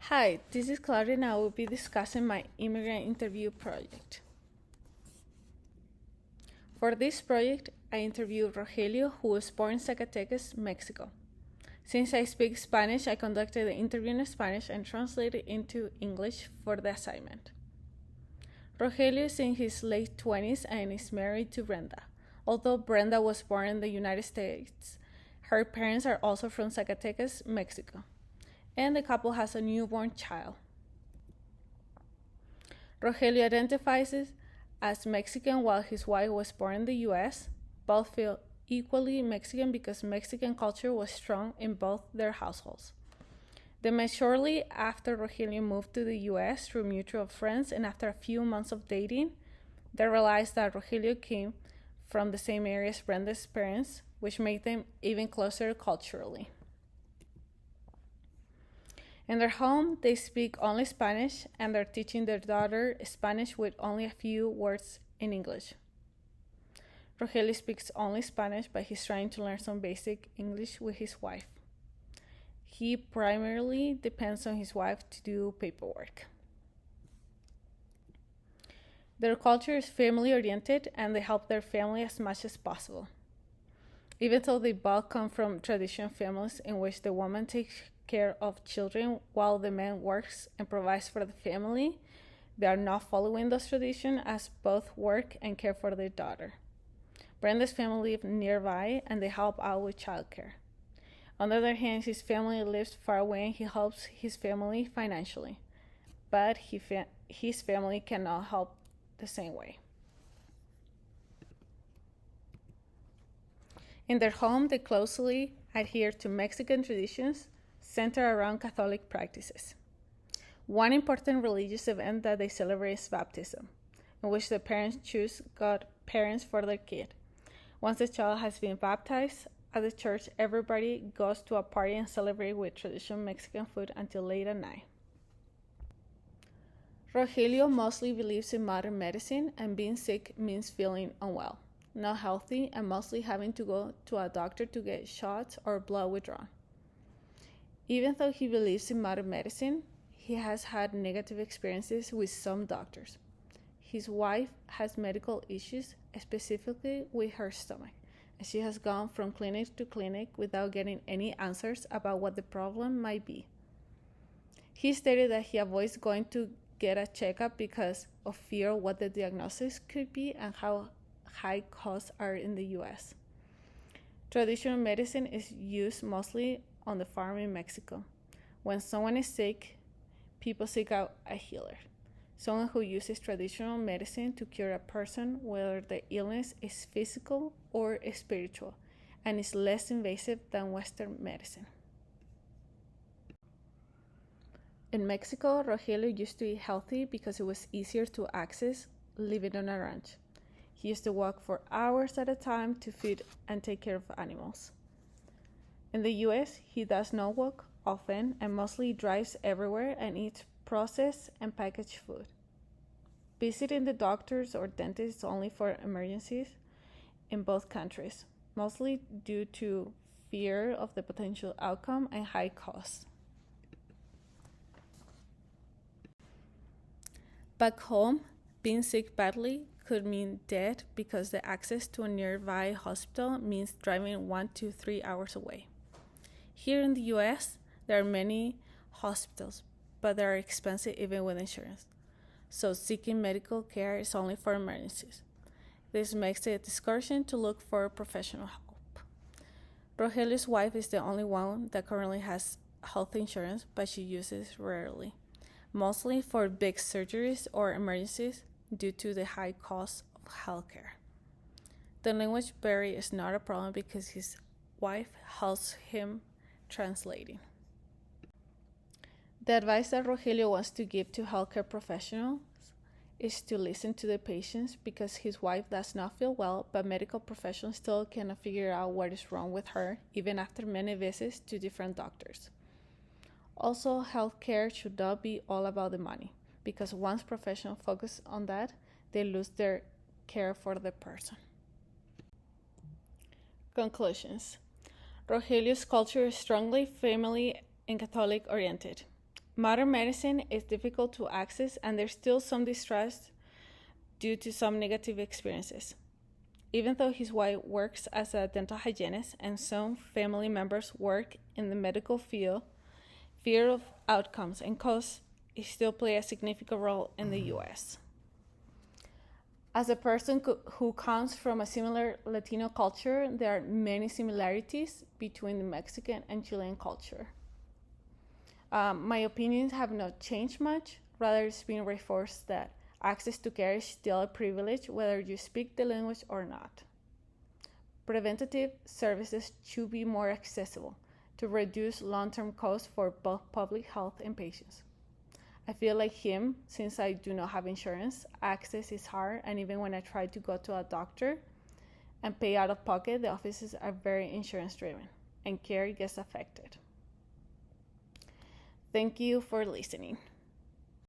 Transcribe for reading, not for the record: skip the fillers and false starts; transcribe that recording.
Hi, this is Claudia and I will be discussing my immigrant interview project. For this project, I interviewed Rogelio, who was born in Zacatecas, Mexico. Since I speak Spanish, I conducted the interview in Spanish and translated into English for the assignment. Rogelio is in his late 20s and is married to Brenda. Although Brenda was born in the United States, her parents are also from Zacatecas, Mexico, and the couple has a newborn child. Rogelio identifies as Mexican while his wife was born in the US. Both feel equally Mexican because Mexican culture was strong in both their households. They met shortly after Rogelio moved to the US through mutual friends, and after a few months of dating, they realized that Rogelio came from the same area as Brenda's parents, which made them even closer culturally. In their home, they speak only Spanish, and they're teaching their daughter Spanish with only a few words in English. Rogelio speaks only Spanish, but he's trying to learn some basic English with his wife. He primarily depends on his wife to do paperwork. Their culture is family-oriented, and they help their family as much as possible. Even though they both come from traditional families in which the woman takes care of children while the man works and provides for the family, they are not following those traditions as both work and care for their daughter. Brenda's family live nearby and they help out with childcare. On the other hand, his family lives far away and he helps his family financially, but his family cannot help the same way. In their home, they closely adhere to Mexican traditions centered around Catholic practices. One important religious event that they celebrate is baptism, in which the parents choose godparents for their kid. Once the child has been baptized, at the church, everybody goes to a party and celebrate with traditional Mexican food until late at night. Rogelio mostly believes in modern medicine, and being sick means feeling unwell, not healthy, and mostly having to go to a doctor to get shots or blood withdrawn. Even though he believes in modern medicine, he has had negative experiences with some doctors. His wife has medical issues, specifically with her stomach, and she has gone from clinic to clinic without getting any answers about what the problem might be. He stated that he avoids going to get a checkup because of fear of what the diagnosis could be and how high costs are in the US. Traditional medicine is used mostly on the farm in Mexico. When someone is sick, people seek out a healer, someone who uses traditional medicine to cure a person, whether the illness is physical or spiritual, and is less invasive than Western medicine. In Mexico, Rogelio used to eat healthy because it was easier to access living on a ranch. He used to walk for hours at a time to feed and take care of animals. In the US, he does not walk often and mostly drives everywhere and eats processed and packaged food. Visiting the doctors or dentists is only for emergencies in both countries, mostly due to fear of the potential outcome and high costs. Back home, being sick badly could mean death because the access to a nearby hospital means driving 1 to 3 hours away. Here in the US, there are many hospitals, but they are expensive even with insurance. So seeking medical care is only for emergencies. This makes it discouraging to look for professional help. Rogelio's wife is the only one that currently has health insurance, but she uses it rarely, mostly for big surgeries or emergencies due to the high cost of healthcare. The language barrier is not a problem because his wife helps him translating. The advice that Rogelio wants to give to healthcare professionals is to listen to the patients because his wife does not feel well, but medical professionals still cannot figure out what is wrong with her, even after many visits to different doctors. Also, healthcare should not be all about the money, because once professionals focus on that, they lose their care for the person. Conclusions. Rogelio's culture is strongly family and Catholic oriented. Modern medicine is difficult to access, and there's still some distrust due to some negative experiences. Even though his wife works as a dental hygienist and some family members work in the medical field, fear of outcomes and costs still play a significant role in the US. As a person who comes from a similar Latino culture, there are many similarities between the Mexican and Chilean culture. My opinions have not changed much. Rather, it's been reinforced that access to care is still a privilege whether you speak the language or not. Preventative services should be more accessible to reduce long-term costs for both public health and patients. I feel like him, since I do not have insurance, access is hard, and even when I try to go to a doctor and pay out of pocket, the offices are very insurance driven and care gets affected. Thank you for listening.